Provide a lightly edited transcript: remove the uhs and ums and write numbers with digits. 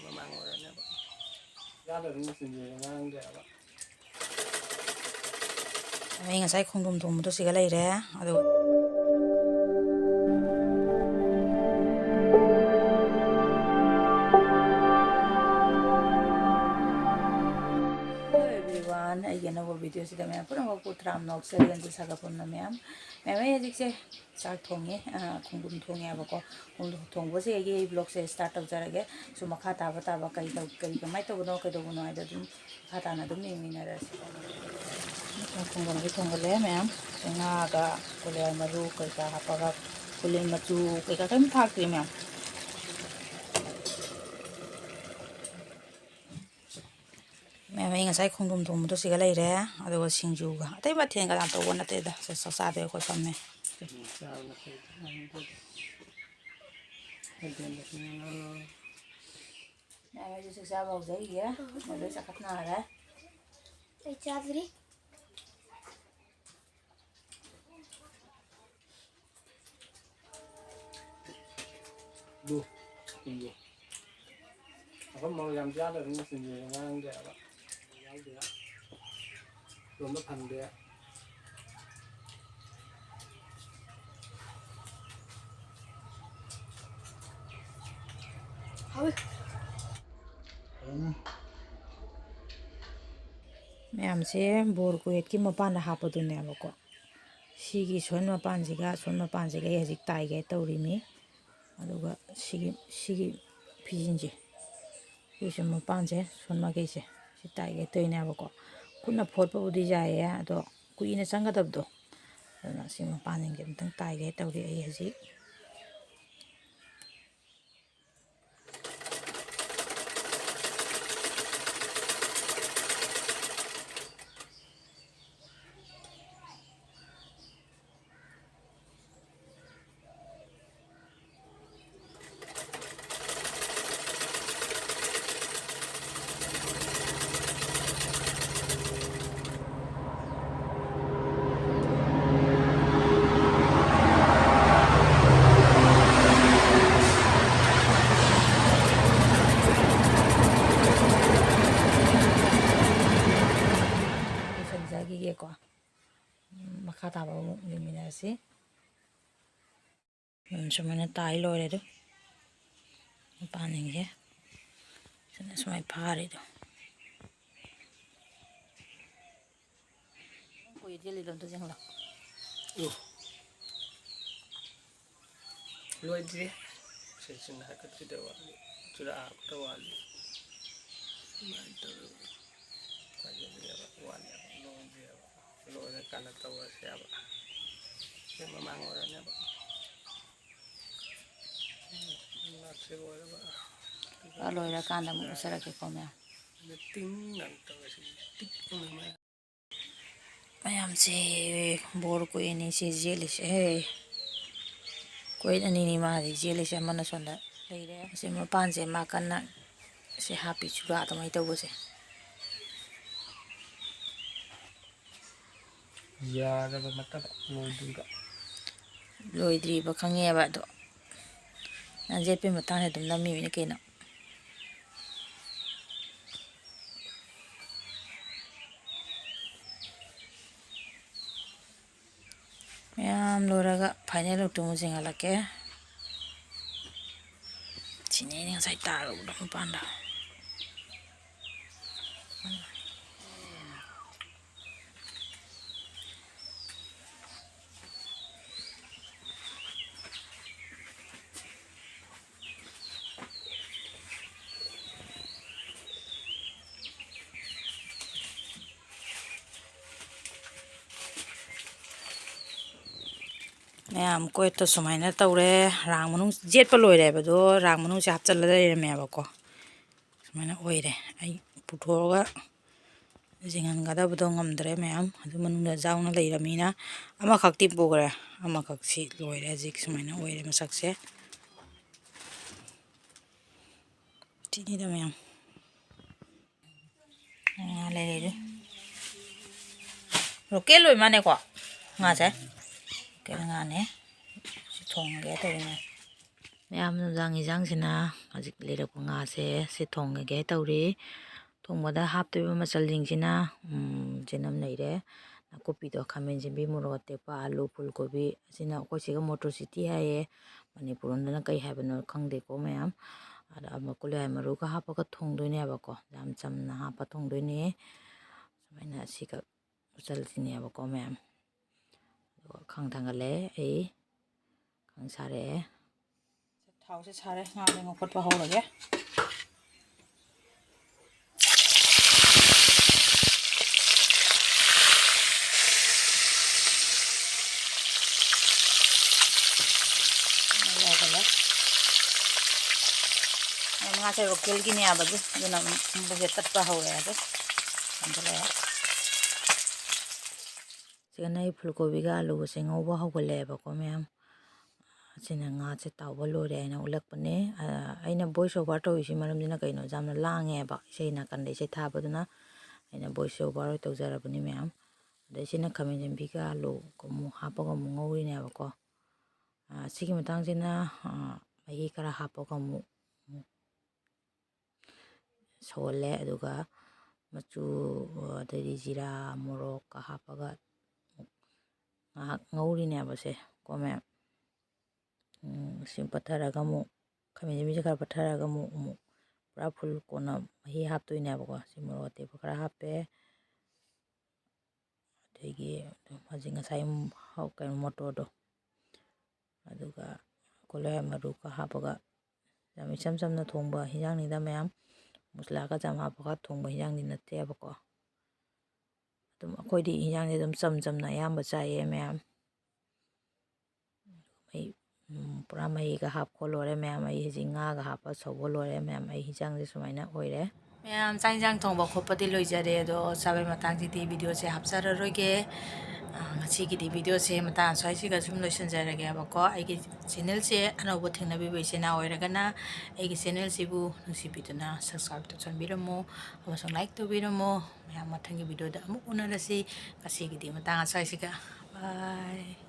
ꯃꯃꯥꯡ ꯑꯣꯏꯔꯅꯦꯕ ꯌꯥꯗꯕ ꯃꯆꯤꯟꯁꯦ ꯉꯥꯡꯗꯦꯕ ꯑꯩ ꯉꯁꯥꯏ ꯈꯣꯡꯗ꯭ꯔꯨꯝ ꯊꯣꯡꯕꯗꯣ ꯁꯤꯒ ꯂꯩꯔꯦ ꯑꯗꯨꯒ ꯑꯩꯒꯤ ꯑꯅꯧꯕ ꯚꯤꯗꯤꯑꯣꯁꯤꯗ ꯃꯌꯥꯝ ꯄꯨꯝꯅꯃꯛꯄꯨ ꯇꯔꯥꯝꯅ ꯑꯣꯛꯆꯔꯤ ꯁꯥꯒꯠꯄꯝꯅ ꯃꯌꯥꯝ ꯑꯩ ꯍꯧꯖꯤꯛꯁꯦ ꯆꯥꯛ ꯊꯣꯡꯉꯦ ꯈꯣꯡꯗ꯭ꯔꯨꯝ ꯊꯣꯡꯉꯦꯕꯀꯣ ꯈꯣꯡꯗ꯭ꯔꯨꯝ ꯊꯣꯡꯕꯁꯦ ꯑꯩꯒꯤ ꯕ꯭ꯂꯣꯛꯁꯦ ꯁ꯭ꯇꯥꯔꯠ ꯇꯧꯖꯔꯒꯦ ꯁꯨ ꯃꯈꯥ ꯇꯥꯕ ꯀꯔꯤ ꯀꯃꯥꯏꯅ ꯇꯧꯕꯅꯣ ꯀꯩꯗꯧꯕꯅꯣ ꯍꯥꯏꯗꯣ ꯑꯗꯨꯝ ꯃꯈꯥ ꯇꯥꯅ ꯑꯗꯨꯝ ꯌꯦꯡꯃꯤꯟꯅꯔꯁꯤ ꯈꯣꯡꯗ꯭ꯔꯨꯝꯁꯦ ꯊꯣꯡꯒꯠꯂꯦ ꯃꯌꯥꯝ ꯉꯥꯒ ꯀꯣꯂꯤꯍꯋꯥꯏ ꯃꯔꯨ ꯀꯩꯀꯥ ꯍꯥꯞꯄꯒ ꯀꯨꯂꯦꯟ ꯃꯆꯨ ꯀꯩꯀꯥ ꯀꯔꯤꯝ ꯊꯥꯛꯇ꯭ꯔꯤ ꯃꯌꯥꯝ ꯑꯩ ꯉꯁꯥꯏ ꯈꯣꯡꯗ꯭ꯔꯨꯝ ꯊꯣꯡꯕꯗꯣ ꯁꯤꯒ ꯂꯩꯔꯦ ꯑꯗꯨꯒ ꯁꯤꯡꯖꯨꯒ ꯑꯇꯩ ꯃꯊꯦꯜꯒ ꯌꯥꯝ ꯇꯧꯕ ꯅꯠꯇꯦꯗ ꯆꯥꯛ ꯆꯥꯕꯩ ꯑꯩꯈꯣꯏ ꯐꯝꯃꯦ ꯑꯩꯁꯨ ꯆꯥꯛ ꯆꯥꯕ ꯍꯧꯖꯔꯤꯌꯦ ꯃꯣꯏ ꯆꯥꯈꯠꯅꯔꯦ ꯑꯩ ꯆꯥꯗ꯭ꯔꯤ ꯑꯐꯝ ꯌꯥꯝ ꯆꯥꯗꯕ ꯃꯆꯤꯟꯁꯦ ꯉꯥꯡꯗꯦꯕ ꯌꯥꯎꯗꯦ ꯂꯣꯝꯕ ꯐꯪꯗꯦ ꯃꯌꯥꯝꯁꯦ ꯕꯣꯔ ꯀꯣꯏꯠꯀꯤ ꯃꯄꯥꯟꯗ ꯍꯥꯞꯄꯗꯨꯅꯦꯕꯀꯣ ꯁꯤꯒꯤ ꯁꯣꯟ ꯃꯄꯥꯟꯁꯤꯒ ꯑꯩ ꯍꯧꯖꯤꯛ ꯇꯥꯏꯒꯦ ꯇꯧꯔꯤꯃꯤ ꯑꯗꯨꯒ ꯁꯤꯒꯤ ꯐꯤꯖꯤꯟꯁꯦ ꯁꯤꯁꯨ ꯃꯄꯥꯟꯁꯦ ꯁꯣꯟ ꯃꯈꯩꯁꯦ ꯁꯤ ꯇꯥꯏꯒꯦ ꯇꯧꯔꯤꯅꯦꯕꯀꯣ ꯈꯨꯠꯅ ꯐꯣꯠꯄꯕꯨꯗꯤ ꯌꯥꯏꯌꯦ ꯑꯗꯣ ꯀꯨꯏꯅ ꯆꯪꯒꯗꯕꯗꯣ ꯑꯗꯨꯅ ꯁꯤ ꯃꯄꯥꯟꯁꯤꯡꯁꯦ ꯑꯝꯇꯪ ꯇꯥꯏꯒꯦ ꯇꯧꯔꯤ ꯑꯩ ꯍꯧꯖꯤꯛ ꯂꯣꯏꯁꯤꯟꯖꯈꯤꯒꯦꯀꯣ ꯃꯈꯥ ꯇꯥꯕ ꯑꯃꯨꯛ ꯌꯦꯡꯃꯤꯟꯅꯔꯁꯤ ꯁꯨꯃꯥꯏꯅ ꯇꯥꯏ ꯂꯣꯏꯔꯦ ꯑꯗꯨ ꯃꯄꯥꯟꯁꯤꯡꯁꯦ ꯁꯨꯃꯥꯏꯅ ꯐꯥꯔꯤꯗꯣ ꯀꯨꯏ ꯊꯦꯜꯂꯤꯗꯣ ꯑꯝꯇ ꯆꯪꯂꯛ ꯂꯣꯏꯗ꯭ꯔꯤ ꯁꯤꯁꯤꯅ ꯍꯥꯏꯀꯠꯈꯤꯗ ꯋꯥꯠꯂꯤ ꯆꯨꯔꯥꯛꯇ ꯋꯥꯠꯂꯤ ꯑꯗꯨꯃꯥꯏꯅ ꯇꯧꯔꯒ ꯐꯖꯅꯦꯕ ꯋꯥꯠꯂꯦꯕ ꯂꯣꯏꯗ꯭ꯔꯤꯑꯕ ꯂꯣꯏꯔꯀꯥꯟꯗ ꯇꯧꯔꯁꯦꯕ ꯁꯤ ꯃꯃꯥꯡ ꯑꯣꯏꯔꯅꯦꯕ ꯂꯥꯛꯁꯦ ꯑꯣꯏꯔꯕ ꯂꯣꯏꯔꯀꯥꯟꯗ ꯑꯃꯨꯛ ꯎꯠꯆꯔꯛꯀꯦꯀꯣ ꯃꯌꯥꯝ ꯃꯌꯥꯝꯁꯦ ꯕꯣꯔ ꯀꯣꯏ ꯑꯅꯤꯁꯦ ꯌꯦꯠꯂꯤꯁꯦ ꯀꯣꯏꯠ ꯑꯅꯤꯅꯤ ꯃꯥ ꯍꯧꯖꯤꯛ ꯆꯦꯜꯂꯤꯁꯦ ꯑꯃꯅ ꯁꯣꯝꯗ ꯂꯩꯔꯦ ꯑꯁꯤ ꯃꯄꯥꯟꯁꯦ ꯃꯥ ꯀꯟꯅ ꯁꯤ ꯍꯥꯞꯄꯤ ꯆꯨꯔꯥ ꯑꯗꯨꯃꯥꯏꯅ ꯇꯧꯕꯁꯦ ꯌꯥꯔꯕ ꯅꯠꯇꯕ ꯂꯣꯏꯗ꯭ꯔꯤꯕ ꯂꯣꯏꯗ꯭ꯔꯤꯕ ꯈꯪꯉꯦꯕ ꯑꯗꯣ ꯅꯪ ꯌꯦꯠꯄꯩ ꯃꯇꯥꯡꯗ ꯑꯗꯨꯝ ꯅꯝꯃꯤꯕꯅꯤ ꯀꯩꯅꯣ ꯃꯌꯥꯝ ꯂꯣꯏꯔꯒ ꯐꯥꯏꯅꯦꯜ ꯂꯨꯛꯇꯨ ꯑꯃꯨꯛ ꯆꯤꯡꯍꯜꯂꯛꯀꯦ ꯁꯤꯅꯦ ꯑꯩꯅ ꯉꯁꯥꯏ ꯇꯥꯔꯨꯕꯗꯣ ꯃꯄꯥꯟꯗ ꯃꯌꯥꯝ ꯀꯣꯏꯠꯇꯣ ꯁꯨꯃꯥꯏꯅ ꯇꯧꯔꯦ ꯔꯥꯡ ꯃꯅꯨꯡ ꯌꯦꯠꯄ ꯂꯣꯏꯔꯦꯕ ꯑꯗꯣ ꯔꯥꯡ ꯃꯅꯨꯡꯁꯦ ꯍꯥꯞꯆꯜꯂ ꯂꯩꯔꯝꯃꯦꯕꯀꯣ ꯁꯨꯃꯥꯏꯅ ꯑꯣꯏꯔꯦ ꯑꯩ ꯄꯨꯊꯣꯛꯑꯒ ꯌꯦꯡꯍꯟꯒꯗꯕꯗꯣ ꯉꯝꯗ꯭ꯔꯦ ꯃꯌꯥꯝ ꯑꯗꯨ ꯃꯅꯨꯡꯗ ꯌꯥꯎꯅ ꯂꯩꯔꯝꯃꯤꯅ ꯑꯃꯈꯛꯇꯤ ꯄꯨꯈ꯭ꯔꯦ ꯑꯃꯈꯛꯁꯤ ꯂꯣꯏꯔꯦ ꯍꯧꯖꯤꯛ ꯁꯨꯃꯥꯏꯅ ꯑꯣꯏꯔꯦ ꯃꯁꯛꯁꯦ ꯁꯤꯅꯤꯗ ꯃꯌꯥꯝ ꯂꯩꯔꯦ ꯂꯣꯀꯦꯜ ꯂꯣꯏ ꯃꯥꯅꯦꯀꯣ ꯉꯥꯁꯦ ꯂꯣꯀꯦꯜ ꯉꯥꯅꯦ ꯁꯤ ꯊꯣꯡꯉꯒꯦ ꯇꯧꯔꯤꯅꯦ ꯃꯌꯥꯝ ꯅꯨꯡꯗꯥꯡ ꯏꯟꯖꯥꯡꯁꯤꯅ ꯍꯧꯖꯤꯛ ꯂꯩꯔꯛꯄ ꯉꯥꯁꯦ ꯁꯤ ꯊꯣꯡꯉꯒꯦ ꯇꯧꯔꯤ ꯊꯣꯡꯕꯗ ꯍꯥꯞꯇꯣꯏꯕ ꯃꯆꯜꯁꯤꯡꯁꯤꯅ ꯆꯦꯅꯝ ꯂꯩꯔꯦ ꯅꯥꯀꯨꯞꯄꯤꯗꯣ ꯈꯥꯃꯦꯟ ꯑꯁꯤꯟꯕꯤ ꯃꯣꯔꯣꯛ ꯑꯇꯦꯛꯄ ꯑꯥꯂꯨ ꯐꯨꯜꯀꯣꯕꯤ ꯑꯁꯤꯅ ꯑꯩꯈꯣꯏ ꯁꯤꯒ ꯃꯣꯇꯣꯔꯁꯤꯇꯤ ꯍꯥꯏꯌꯦ ꯃꯅꯤꯄꯨꯔꯗꯅ ꯀꯩ ꯍꯥꯏꯕꯅꯣ ꯈꯪꯗꯦꯀꯣ ꯃꯌꯥꯝ ꯑꯗ ꯀꯨꯂꯤꯍꯥꯏ ꯃꯔꯨꯒ ꯍꯥꯞꯄꯒ ꯊꯣꯡꯗꯣꯏꯅꯦꯕꯀꯣ ꯌꯥꯝ ꯆꯝꯅ ꯍꯥꯞꯄ ꯊꯣꯡꯗꯣꯏꯅꯦ ꯁꯨꯃꯥꯏꯅ ꯁꯤꯒ ꯃꯆꯜꯁꯤꯅꯦꯕꯀꯣ ꯃꯌꯥꯝ ꯑꯗꯨꯒ ꯈꯥꯡ ꯊꯥꯡꯒꯠꯂꯦ ꯑꯩ ꯈꯥꯡ ꯁꯥꯔꯛꯑꯦ ꯊꯥꯎꯁꯦ ꯁꯥꯔꯦ ꯉꯥꯁꯦ ꯉꯧꯈꯠꯄ ꯍꯧꯔꯒꯦ ꯉꯥꯁꯦ ꯂꯣꯀꯦꯜꯒꯤꯅꯦꯕ ꯑꯗꯨꯅ ꯃꯨꯟꯕꯁꯦ ꯇꯠꯄ ꯍꯧꯔꯦ ꯁꯤꯒꯅ ꯑꯩ ꯐꯨꯜꯀꯣꯕꯤꯒ ꯑꯂꯨꯒꯁꯦ ꯉꯧꯕ ꯍꯧꯒꯠꯂꯛꯑꯦꯕꯀꯣ ꯃꯌꯥꯝ ꯑꯁꯤꯅ ꯉꯥꯁꯦ ꯇꯥꯎꯕ ꯂꯣꯏꯔꯦ ꯍꯥꯏꯅ ꯎꯠꯂꯛꯄꯅꯦ ꯑꯩꯅ ꯚꯣꯏꯁ ꯑꯣꯚꯔ ꯇꯧꯔꯤꯁꯤ ꯃꯔꯝꯁꯤꯅ ꯀꯩꯅꯣ ꯌꯥꯝꯅ ꯂꯥꯡꯉꯦꯕ ꯏꯁꯩ ꯅꯥꯀꯟꯗ ꯏꯁꯩ ꯊꯥꯕꯗꯨꯅ ꯑꯩꯅ ꯚꯣꯏꯁ ꯑꯣꯚꯔ ꯑꯣꯏ ꯇꯧꯖꯔꯕꯅꯤ ꯃꯌꯥꯝ ꯑꯗꯩ ꯁꯤꯅ ꯈꯥꯃꯦꯟ ꯑꯁꯤꯟꯕꯤꯒ ꯑꯂꯨꯒ ꯑꯃꯨꯛ ꯍꯥꯞꯄꯒ ꯑꯃꯨꯛ ꯉꯧꯔꯤꯅꯦꯕꯀꯣ ꯁꯤꯒꯤ ꯃꯇꯥꯡꯁꯤꯅ ꯃꯍꯤ ꯈꯔ ꯍꯥꯞꯄꯒ ꯑꯃꯨꯛ ꯁꯧꯍꯜꯂꯦ ꯑꯗꯨꯒ ꯃꯆꯨ ꯑꯗꯩꯗꯤ ꯖꯤꯔꯥ ꯃꯣꯔꯣꯛꯀ ꯍꯥꯞꯄꯒ ꯉꯥꯏꯍꯥꯛ ꯉꯧꯔꯤꯅꯦꯕꯁꯦ ꯀꯣ ꯃꯌꯥꯝ ꯁꯤ ꯄꯠꯊꯔꯒ ꯑꯃꯨꯛ ꯈꯥꯃꯦꯟ ꯑꯁꯤꯟꯕꯤꯁꯦ ꯈꯔ ꯄꯠꯊꯔꯒ ꯑꯃꯨꯛ ꯄꯨꯔꯥ ꯐꯨꯜ ꯀꯣꯟꯅ ꯃꯍꯤ ꯍꯥꯞꯇꯣꯏꯅꯦꯕꯀꯣ ꯁꯤ ꯃꯣꯔꯣꯛ ꯑꯇꯦꯛꯄ ꯈꯔ ꯍꯥꯞꯄꯦ ꯑꯗꯒꯤ ꯍꯧꯖꯤꯛ ꯉꯁꯥꯏ ꯀꯩꯅꯣ ꯃꯣꯇꯣꯔꯗꯣ ꯑꯗꯨꯒ ꯀꯣꯂꯤꯍꯋꯥꯏ ꯃꯔꯨꯒ ꯍꯥꯞꯄꯒ ꯌꯥꯝ ꯏꯆꯝ ꯆꯝꯅ ꯊꯣꯡꯕ ꯍꯤꯟꯖꯥꯡꯅꯤꯗ ꯃꯌꯥꯝ ꯃꯁꯂꯥꯒ ꯌꯥꯝ ꯍꯥꯞꯄꯒ ꯊꯣꯡꯕ ꯍꯤꯟꯖꯥꯡꯗꯤ ꯅꯠꯇꯦꯕꯀꯣ ꯑꯗꯨꯝ ꯑꯩꯈꯣꯏꯗꯤ ꯍꯤꯟꯖꯥꯡꯁꯦ ꯑꯗꯨꯝ ꯆꯝꯅ ꯑꯌꯥꯝꯕ ꯆꯥꯏꯌꯦ ꯃꯌꯥꯝ ꯄꯨꯔꯥ ꯃꯍꯤꯒ ꯍꯥꯞꯄ ꯂꯣꯏꯔꯦ ꯃꯌꯥꯝ ꯑꯩ ꯍꯧꯖꯤꯛ ꯉꯥꯒ ꯍꯥꯞꯄ ꯁꯧꯕ ꯂꯣꯏꯔꯦ ꯃꯌꯥꯝ ꯑꯩ ꯍꯤꯟꯖꯥꯡꯁꯦ ꯁꯨꯃꯥꯏꯅ ꯑꯣꯏꯔꯦ ꯃꯌꯥꯝ ꯆꯥꯛ ꯌꯦꯟꯁꯥꯡ ꯊꯣꯡꯕ ꯈꯣꯠꯄꯗꯤ ꯂꯣꯏꯖꯔꯦ ꯑꯗꯣ ꯆꯥꯕꯩ ꯃꯇꯥꯡꯁꯤꯗꯤ ꯚꯤꯗꯤꯑꯣꯁꯦ ꯍꯥꯞꯆꯔꯔꯣꯏꯒꯦ ꯉꯁꯤꯒꯤꯗꯤ ꯚꯤꯗꯤꯑꯣꯁꯦ ꯃꯇꯥꯡ ꯑꯁ꯭ꯋꯥꯏꯁꯤꯒ ꯁꯨꯝ ꯂꯣꯏꯁꯤꯟꯖꯔꯒꯦꯕꯀꯣ ꯑꯩꯒꯤ ꯆꯦꯅꯦꯜꯁꯦ ꯑꯅꯧꯕ ꯊꯦꯡꯅꯕꯤꯕ ꯏꯆꯦꯅ ꯑꯣꯏꯔꯒꯅ ꯑꯩꯒꯤ ꯆꯦꯅꯦꯜꯁꯤꯕꯨ ꯅꯨꯡꯁꯤꯕꯤꯗꯨꯅ ꯁꯕꯁꯀ꯭ꯔꯥꯏꯕ ꯇꯧꯁꯟꯕꯤꯔꯝꯃꯨ ꯑꯃꯁꯨꯡ ꯂꯥꯏꯛ ꯇꯧꯕꯤꯔꯝꯃꯨ ꯃꯌꯥꯝ ꯃꯊꯪꯒꯤ ꯚꯤꯗꯤꯑꯣꯗ ꯑꯃꯨꯛ ꯎꯅꯔꯁꯤ ꯉꯁꯤꯒꯤꯗꯤ ꯃꯇꯥꯡ ꯑꯁ꯭ꯋꯥꯏꯁꯤꯒ ꯕꯥꯏ